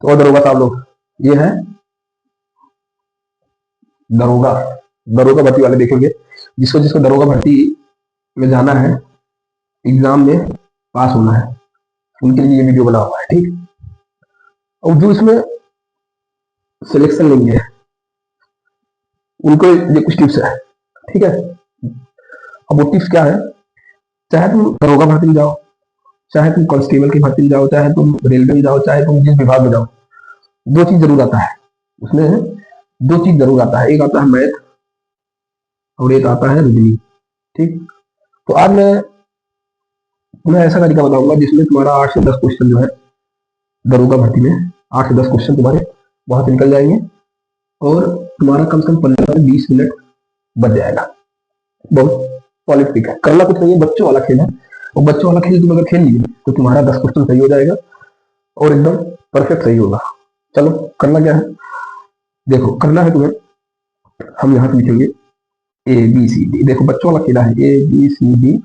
और दरोगा साहब लोग, ये है दरोगा, दरोगा भर्ती वाले देखेंगे, जिसको जिसको दरोगा भर्ती में जाना है, एग्जाम में पास होना है, उनके लिए ये वीडियो बना हुआ है, ठीक। और जो इसमें सिलेक्शन लेंगे उनको ये कुछ टिप्स है, ठीक है। अब वो टिप्स क्या है, चाहे तुम दरोगा भर्ती में जाओ, चाहे तुम कांस्टेबल की भर्ती में जाओ, चाहे तुम रेलवे में जाओ, चाहे तुम जिस विभाग में जाओ, दो चीज जरूर आता है उसमें, दो चीज जरूर आता है, एक आता है मैथ और एक आता है रीजनिंग, ठीक। तो आज मैं ऐसा तरीका बताऊंगा जिसमें तुम्हारा 8 से 10 क्वेश्चन जो है दरोगा भर्ती में, 8 से 10 क्वेश्चन तुम्हारे वहां से निकल जाएंगे और तुम्हारा कम से कम 15 से 20 मिनट बच जाएगा। बहुत पॉलिटिक है, करना कुछ नहीं है, बच्चों वाला खेल है, और बच्चों वाला खेल तुम अगर खेल लिए तो तुम्हारा 10 क्वेश्चन सही हो जाएगा और एकदम परफेक्ट सही होगा। चलो करना क्या है, देखो करना है तुम्हें, हम यहाँ से लिखेंगे ए बी सी डी, देखो बच्चों वाला खेला है, A B C D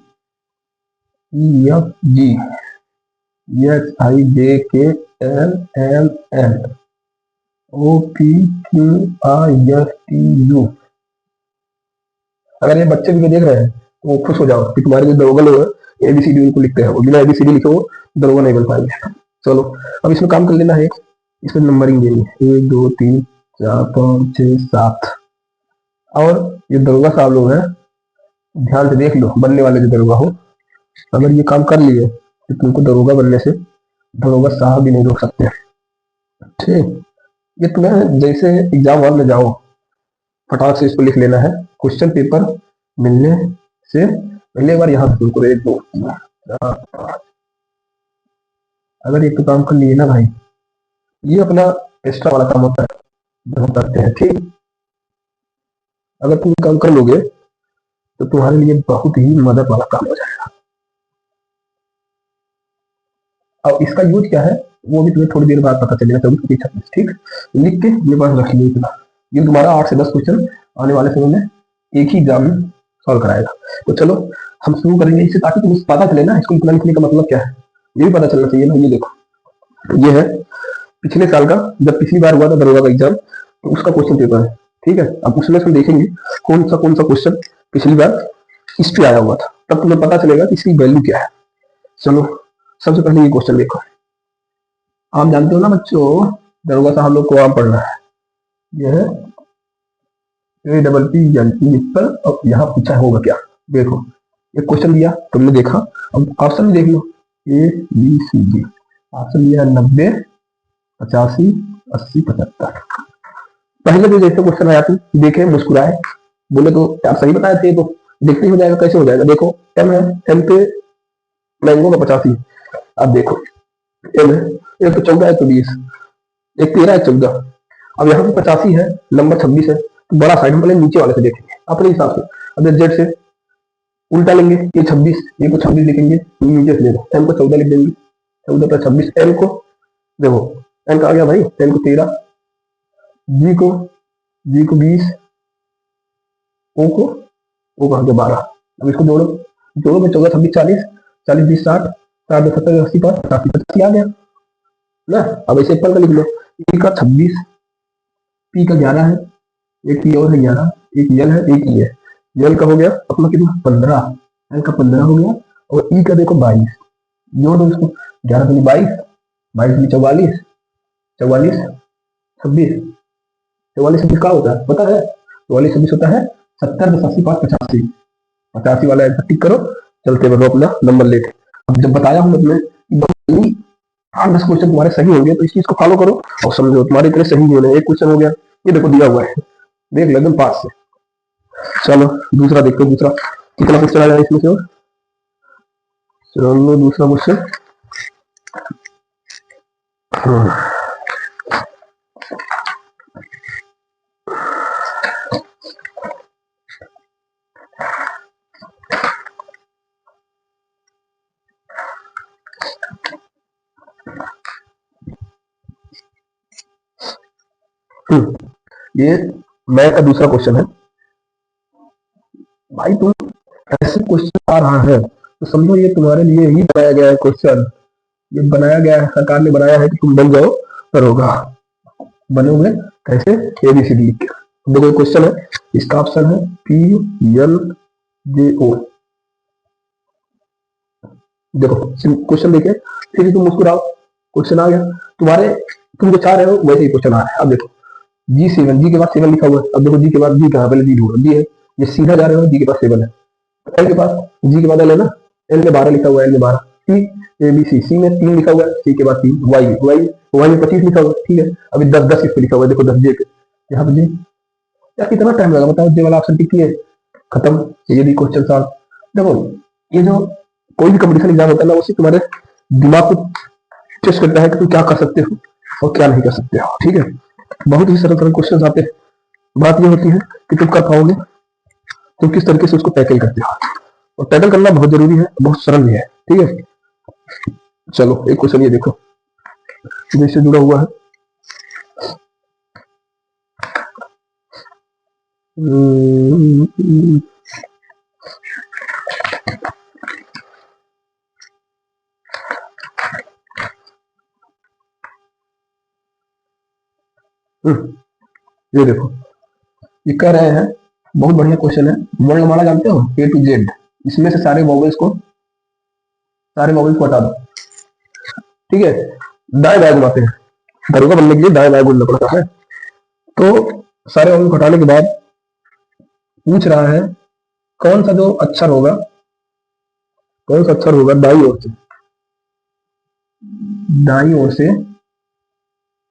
E F G H I J K L M N O P Q R S T U. अगर ये बच्चे भी देख रहे हैं तो वो खुश हो जाओ कि तुम्हारे जो दरोगा लोग हैं एबीसीडी उनको लिखते हैं, वो बिना एबीसीडी लिखे वो दरोगा नहीं बन पाएंगे। चलो अब इसमें काम कर लेना है, इसमें नंबरिंग देनी है 1 2 3 4 5 6 7। और ये दरोगा साहब लोग हैं, ध्यान से देख लो, बनने वाले जो दरोगा हो, अगर ये काम कर लिए तो तुमको दरोगा बनने से दरोगा साहब भी नहीं रोक सकते, ठीक। ये तुम्हें जैसे एग्जाम हॉल में जाओ फटाक से इसको लिख लेना है, क्वेश्चन पेपर मिलने से पहले एक बार यहाँ से तुमको 1 2 3 4 5, अगर एक तो काम कर लिए ना भाई, ये अपना एक्स्ट्रा वाला काम होता है जो हम करते हैं, ठीक। अगर तुम काम कर लोगे तो तुम्हारे लिए बहुत ही मदद वाला काम हो जाएगा। अब इसका यूज क्या है वो भी तुम्हें थोड़ी देर बाद पता चलेगा, 24 ठीक। लिख के मेरे पास रख लीजिए, ये तुम्हारा 8 से 10 क्वेश्चन आने वाले समय में एक ही एग्जाम में सॉल्व कराएगा। तो चलो हम शुरू करेंगे इससे, ताकि तुम्हें पता चले ना इसको इतना लिखने का मतलब क्या है, ये भी पता चलना चाहिए ना। ये देखो ये है पिछले साल का, जब पिछली बार हुआ था दरोगा का एग्जाम तो उसका क्वेश्चन पेपर है, ठीक है। अब उसमें से देखेंगे कौन सा क्वेश्चन पिछली बार इस पे आया हुआ था, तब तुम्हें पता चलेगा कि इसकी वैल्यू क्या है। चलो सबसे पहले ये क्वेश्चन देखो, आप जानते हो ना बच्चों दरोगा साहब लोग को आम पढ़ना है, यह है APPLP, और यहाँ पूछा होगा क्या, देखो एक क्वेश्चन दिया तुमने देखा, अब ऑप्शन देख लो ABCD, ऑप्शन दिया 90 85 80 75। पहले तो जैसे क्वेश्चन आया तुम देखे मुस्कुराए, बोले तो आप सही बताए थे, तो देखते हो जाएगा, कैसे हो जाएगा। देखो M है, M पे मैंगो का 85, अब देखो M है, एक तो 14 है तो 20, एक 13 है 14, अब यहाँ पे 85 है, नंबर 26 है, तो बड़ा साइड में नीचे वाले से देखेंगे अपने हिसाब से। अब जेड से उल्टा लेंगे, ये 26, ये को 26 लिखेंगे, नीचे से लेंगे, M को 14 लिख देंगे, 14 पर 26, M को देखो M का आ गया भाई, M को 13, G को 20, O को आ गया 12। अब इसको जोड़ो में 14 26 40, 40 20 60, 60 70 80 पर 85 आ गया ना। अब ऐसे एप्पल का लिख लो, E का 26, P का 11 है, एक P और है 11, एक L है, एक E है, L का हो गया अपना कितना 15, L का 15 हो गया, और E का देखो 22, जोड़ दो इसको, 11 दूनी 22, 22 44, 44 26, 44 26 का होता है पता है, 44 26 होता है 70 80 5 85, 85 वाला आंसर टिक करो, चलते बढ़ो अपना नंबर लेके। अब जब बताया हूं मैं 8-10 क्वेश्चन तुम्हारे सही होंगे तो इस चीज को फॉलो करो और समझो तुम्हारे इतने सही होने, एक क्वेश्चन हो गया, ये देखो दिया हुआ है, देख लो एकदम पास से। चलो दूसरा देखते हो, दूसरा कितना क्वेश्चन आया इसमें से, और चलो दूसरा क्वेश्चन, ये मैं का दूसरा क्वेश्चन है भाई। तुम ऐसे क्वेश्चन आ रहा है तो समझो ये तुम्हारे लिए ही बनाया गया है क्वेश्चन, ये बनाया गया है, सरकार ने बनाया है कि तुम बन जाओ उत्तर होगा, बनोगे कैसे, ए बी सी डी लिख के। देखो क्वेश्चन है, इसका ऑप्शन है पी एल जे ओ। देखो क्वेश्चन देखे, फिर तुम मुस्कुराओ, क्वेश्चन आ गया तुम्हारे, तुम जो चाह रहे हो वैसे ही क्वेश्चन आ रहा है। अब देखो G7, जी के बाद 7 लिखा हुआ है। अब देखो जी के बाद जी कहाँ, पहले जी ढूंढो, जी है, ये सीधा जा रहे हो, जी के पास 7 है, एल के पास, जी के बाद एल है ना, एल में 12 लिखा हुआ है, एल में 12, सी ए बी सी, सी में 3 लिखा हुआ है, सी के बाद 3, वाई वाई वाई में 25 लिखा हुआ है, ठीक है। अभी 10 10 इस पे लिखा हुआ है, देखो 10 जे पे, यहाँ पे जी, यार कितना टाइम लगा बताओ, जे वाला ऑप्शन टिक किए, खत्म, ये भी क्वेश्चन सॉल्व। देखो ये जो कोई भी कंपटीशन एग्जाम होता है ना, उसी तुम्हारे दिमाग को टेस्ट करता है कि तुम क्या कर सकते हो और क्या नहीं कर सकते हो, ठीक है। बहुत ही सरल सरल क्वेश्चन आते हैं, बात ये होती है कि तुम कर पाओगे, तुम किस तरीके से उसको टैकल करते हो, और टैकल करना बहुत जरूरी है, बहुत सरल भी है, ठीक है। चलो एक क्वेश्चन ये देखो, इससे जुड़ा हुआ है, ये देखो, ये कह रहे हैं, बहुत बढ़िया क्वेश्चन है, वर्णमाला जानते हो ए टू जेड, इसमें से सारे वॉवेल्स को हटा दो, ठीक है, दाएं बाएं घुमाते हैं, दरोगा बनने के लिए दाएं बाएं घूमना पड़ता है। तो सारे वॉवेल को हटाने के बाद पूछ रहा है कौन सा जो अक्षर होगा, कौन सा अक्षर होगा दाई ओर से, दाई ओर से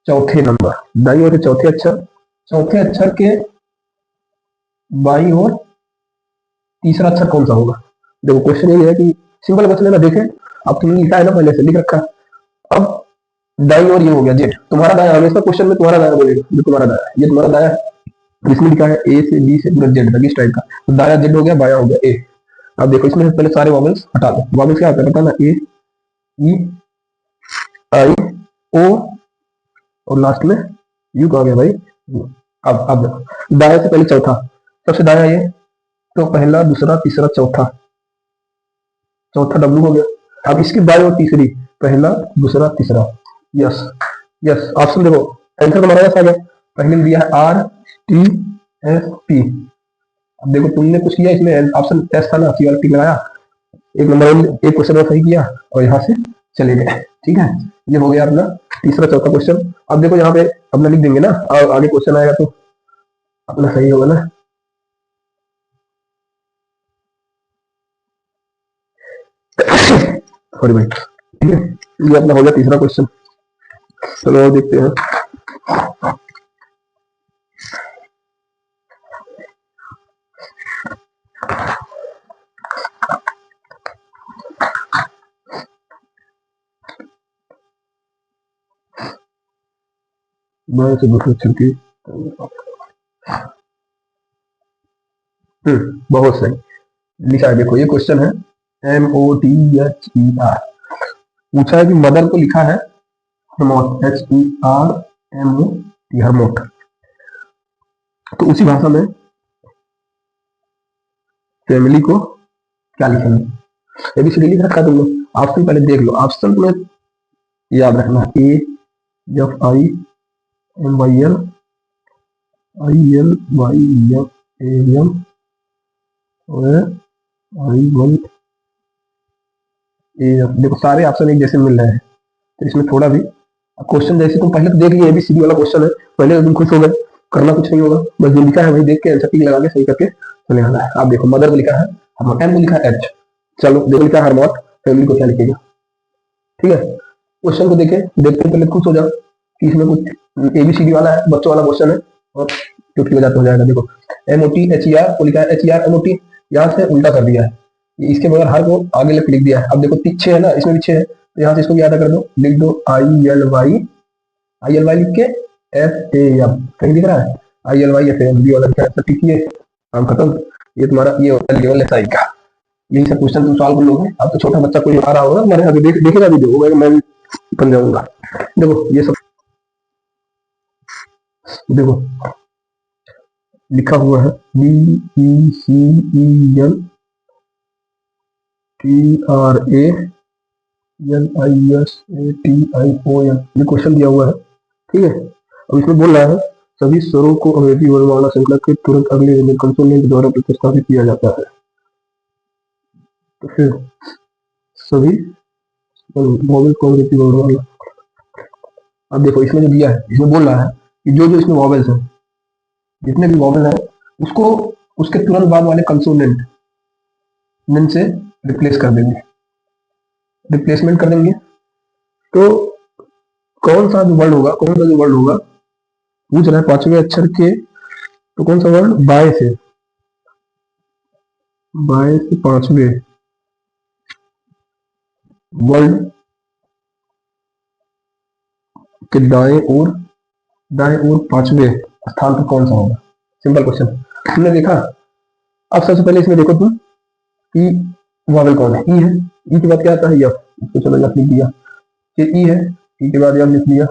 चौथे नंबर, दाई ओर से चौथे अक्षर के बाई ओर तीसरा अक्षर कौन सा होगा। देखो क्वेश्चन यही है कि सिंपल क्वेश्चन है ना, देखें अब तुमने लिखा है ना, पहले से लिख रखा है, अब दाई ओर ये हो गया जेड, तुम्हारा दाया, हमेशा क्वेश्चन में तुम्हारा दाया बोलेगा, ये तुम्हारा दाया, ये तुम्हारा दाया है, इसमें लिखा है ए से बी से पूरा जेड तक इस टाइप का, तो दाया जेड हो गया, बाया हो गया ए। अब देखो इसमें पहले सारे वॉवेल्स हटा दो, वॉवेल्स क्या होता है पता ना, ए ई आई ओ और लास्ट में यू का हो गया भाई। अब देखो दाया से पहले चौथा, सबसे दाया ये, तो पहला दूसरा तीसरा चौथा, चौथा डब्ल्यू हो गया। अब इसकी बाई और तीसरी, पहला दूसरा तीसरा, यस यस, ऑप्शन देखो, आंसर तुम्हारा यस आ गया, पहले में दिया है आर टी एस पी। अब देखो तुमने कुछ किया, इसमें ऑप्शन एस था ना, सी वाला टिक लगाया, एक नंबर एक क्वेश्चन में सही किया और यहाँ से चले गए, ठीक है। ये हो गया अपना तीसरा चौथा क्वेश्चन। अब देखो यहाँ पे अपना लिख देंगे ना, आगे क्वेश्चन आएगा तो अपना सही होगा ना। सॉरी भाई, ठीक है, ये अपना हो गया तीसरा क्वेश्चन। चलो और देखते हैं, मैं से दूसरे अक्षर की, बहुत सही लिखा है। देखो ये क्वेश्चन है MOTHER, पूछा है कि मदर को लिखा है हरमोट, HERMOT, हरमोट, तो उसी भाषा में फैमिली को क्या लिखेंगे। एबीसीडी लिख रखा है तुमने, ऑप्शन पहले देख लो, ऑप्शन तुम्हें याद रखना, A F I M Y L I L Y M A M I one A F. देखो सारे ऑप्शन एक जैसे मिल रहे हैं, तो इसमें थोड़ा भी क्वेश्चन जैसे तुम पहले तो देख लिए, एबीसीडी वाला क्वेश्चन है, पहले तुम खुश हो गए, करना कुछ नहीं होगा, बस जो लिखा है वही देख के आंसर टिक लगा के सही करके चले आना है। आप देखो मदर को लिखा है हरमोट, एम को लिखा है एच, चलो देखो लिखा है हरमोट, फैमिली को क्या लिखेगा, ठीक है। क्वेश्चन को देखे देखते पहले खुश हो जाओ कि इसमें कुछ एबीसीडी वाला है, बच्चों वाला क्वेश्चन है, और चुटकी बजाते हो जाएगा। देखो MOTHER को लिखा है HER MOT, यहाँ से उल्टा कर दिया है, इसके बगैर हर को आगे लिख दिया है। अब देखो 6 है ना, इसमें भी 6 है, तो यहाँ से इसको भी याद कर दो, लिख दो ILY लिख के FAM, कहीं दिख रहा है ILYFAM, बी वाला लिखा है, ठीक है, काम खत्म। ये तुम्हारा ये होता है लेवल SI का, यही सब क्वेश्चन तुम सॉल्व कर लोगे। अब तो छोटा बच्चा कोई आ रहा होगा, मैंने अभी देखेगा वीडियो, मैं भी बन जाऊंगा। देखो ये सब देखो लिखा हुआ है BECEL TRANISATION, ये क्वेश्चन दिया हुआ है, ठीक है। अब इसमें बोल रहा है सभी स्वरों को अंग्रेजी वर्णमाला श्रृंखला के तुरंत अगले कंसोनेंट द्वारा प्रतिस्थापित किया जाता है। तो फिर सभी वॉवेल को अंग्रेजी वर्णमाला, अब देखो इसमें जो दिया है, इसमें बोल रहा है कि जो जो इसमें वॉवेल्स है, जितने भी वॉवेल है उसको उसके तुरंत बाद वाले कंसोनेंट से रिप्लेस कर देंगे, रिप्लेसमेंट कर देंगे। तो कौन सा जो वर्ड होगा, कौन सा जो वर्ड होगा, पूछ रहा है पांचवें अक्षर के, तो कौन सा वर्ड, बाय से, बाय से पांचवें वर्ड के दाएं और पांचवें स्थान पर कौन सा होगा। सिंपल क्वेश्चन, तुमने देखा। अब सबसे पहले इसमें देखो तुम कि वॉवेल कौन है, ई है, ई के बाद क्या आता है, यफ, इसको चलो यफ लिख दिया, फिर ई है, ई के बाद यफ लिख दिया।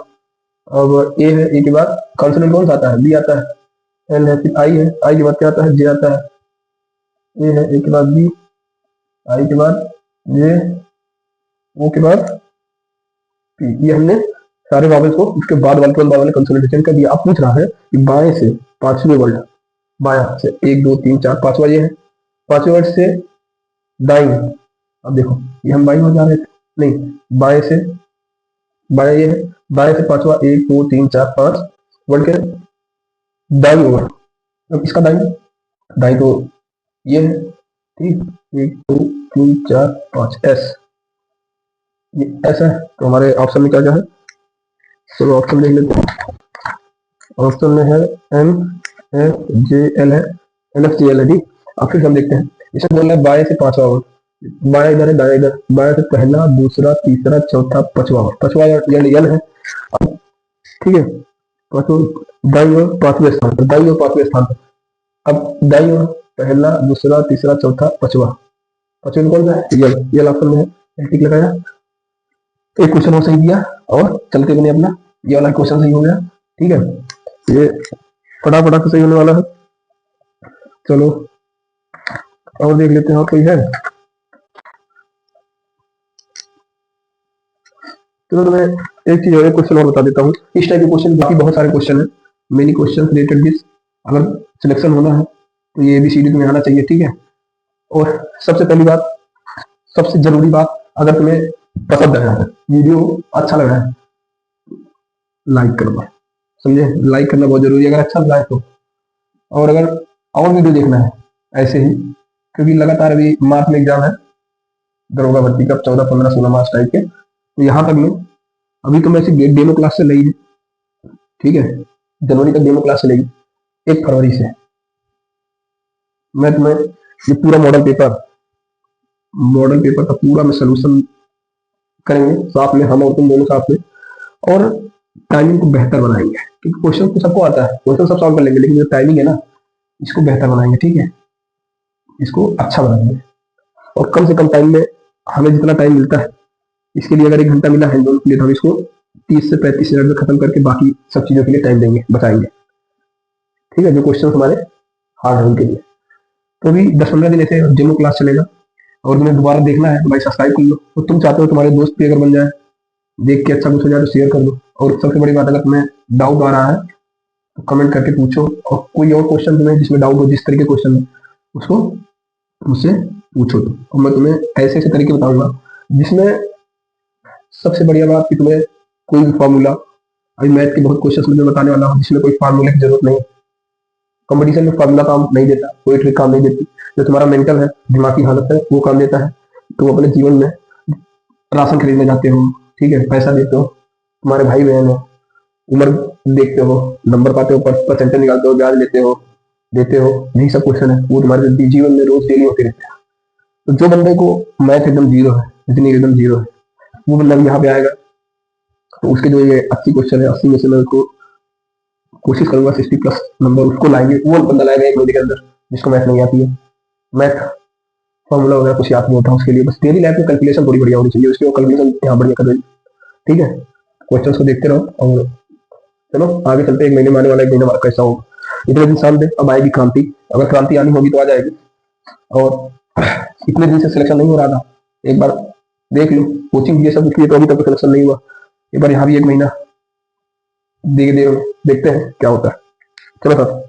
अब ए है, ए के बाद कॉन्सोनेंट कौन सा आता है, बी आता है, एल है, फिर आई है, आई के बाद क्या आता है, जे आता है, ए है, ए के बाद बी, आई के बाद जे, ओ के बाद पी। ये हमने सारे वॉवेल्स को उसके बाद वाले तुरंत बाद वाले कंसोलिडेशन कर दिया। अब पूछ रहा है कि बाएं से पांचवें वर्ड, बाया से 1 2 3 4 पांचवा ये है, पांचवें वर्ड से दाई। अब देखो ये हम बाई में जा रहे थे, नहीं, बाएं से, बाया ये है, बाएं से पांचवा 1 2 3 4 5 वर्ड के दाई होगा। अब इसका दाई, दाई तो ये है, ठीक, 1 2 3 4 5 एस, ये एस है। तो हमारे ऑप्शन में क्या क्या है, चलो ऑप्शन देख लेते हैं। ऑप्शन में है एम एफ जे एल है, एल एफ जे एल है, ठीक। अब फिर हम देखते हैं, इसमें बोल रहा है बाएं से पांचवा वर्ड, बाएं इधर है, दाएं इधर, बाएं से पहला दूसरा तीसरा चौथा पांचवा वर्ड, पांचवा यानी यल है। अब ठीक है, पांचवा दाई और पांचवें स्थान पर, दाई और पांचवें स्थान पर। अब दाई और पहला दूसरा तीसरा चौथा पांचवा, पांचवें में कौन सा है, यल, यल ऑप्शन में है, टिक लगाया। एक क्वेश्चन और सही दिया और चलते बने अपना, ये वाला क्वेश्चन सही हो गया, ठीक है। ये फटाफट सही होने वाला है। चलो और देख लेते हैं, और कोई है। चलो मैं एक चीज और, एक क्वेश्चन और बता देता हूँ। इस टाइप के क्वेश्चन बाकी बहुत सारे क्वेश्चन है, मेनी क्वेश्चन रिलेटेड दिस। अगर सिलेक्शन होना है तो ये ABCD तुम्हें आना चाहिए, ठीक है। और सबसे पहली बात, सबसे जरूरी बात, अगर तुम्हें पसंद आया है, वीडियो अच्छा लग रहा है, लाइक करना, समझे, लाइक करना बहुत जरूरी है अगर अच्छा लगा है तो। और अगर और वीडियो देखना है ऐसे ही, क्योंकि लगातार अभी मार्च में एग्जाम है दरोगा भर्ती का, 14 15 16 मार्च टाइप के, तो यहाँ तक में अभी तो मैं सिर्फ डेमो क्लास से ली है, ठीक है, जनवरी तक डेमो क्लास चलेगी। 1 फरवरी से मैं तुम्हें ये पूरा मॉडल पेपर का पूरा मैं सोल्यूशन करेंगे साथ में, हम और तुम दोनों साथ में, और टाइमिंग को बेहतर बनाएंगे, क्योंकि क्वेश्चन तो सबको आता है, क्वेश्चन सब सॉल्व कर लेंगे, लेकिन जो टाइमिंग है ना, इसको बेहतर बनाएंगे, ठीक है, इसको अच्छा बनाएंगे। और कम से कम टाइम में, हमें जितना टाइम मिलता है, इसके लिए अगर 1 घंटा मिला है दोनों के लिए, तो हम इसको 30 से 35 मिनट में खत्म करके बाकी सब चीजों के लिए टाइम देंगे, बचाएंगे, ठीक है, जो क्वेश्चन हमारे हार्ड है उनके लिए। तो अभी 10-15 दिन ऐसे डेमो क्लास चलेगा, और तुम्हें दोबारा देखना है तो भाई सब्सक्राइब कर लो, तो तुम चाहते हो तुम्हारे दोस्त भी अगर बन जाए, देख के अच्छा कुछ हो जाए तो शेयर कर दो। और सबसे बड़ी बात, अगर तुम्हें डाउट आ रहा है तो कमेंट करके पूछो, और कोई और क्वेश्चन तुम्हें जिसमें डाउट हो, जिस तरीके क्वेश्चन है उसको मुझसे पूछो, तो और मैं तुम्हें ऐसे ऐसे तरीके बताऊंगा जिसमें सबसे बढ़िया बात कि तुम्हें कोई भी फॉर्मूला, अभी मैथ के बहुत क्वेश्चन मैं बताने वाला हूँ जिसमें कोई फार्मूले की जरूरत नहीं, कंपटीशन में फार्मूला काम नहीं देता, कोई ट्रिक काम नहीं देती, जो तुम्हारा मेंटल है, दिमागी हालत है, वो काम देता है। तुम अपने जीवन में राशन खरीदने जाते हो, ठीक है, पैसा देते हो, तुम्हारे भाई बहन है, उम्र देखते हो, नंबर पाते हो, परसेंटेज निकालते हो, ब्याज लेते हो, देते हो, यही सब क्वेश्चन है, वो तुम्हारे जीवन में रोज डेली होते रहते हैं। तो जो बंदे को मैथ एकदम जीरो है, इतनी एकदम जीरो है, वो बंदा यहाँ पे आएगा तो उसके जो ये 80 क्वेश्चन है, 80 में से मैं उसको कोशिश करूंगा 60+ नंबर उसको लाएंगे, वो बंदा लाएगा 1 महीने के अंदर, जिसको मैथ नहीं आती है, मैथ फॉर्मूला वगैरह कुछ याद नहीं होता उसके लिए, बस डेली लाइफ में कैलकुलेशन थोड़ी बढ़िया होनी चाहिए उसकी, वो कैलकुलेशन यहाँ बढ़िया कर देगी, ठीक है। क्वेश्चन को देखते रहो, और चलो आगे चलते। 1 महीने में आने वाला 1 महीना हमारा कैसा होगा, इतने दिन शाम दे, अब आएगी क्रांति, अगर क्रांति आनी होगी तो आ जाएगी। और इतने दिन से सिलेक्शन नहीं हो रहा था, एक बार देख लो, कोचिंग ये सब इसलिए तो अभी तक सिलेक्शन नहीं हुआ, एक बार यहाँ भी 1 महीना देखते हैं क्या होता है। चलो सर।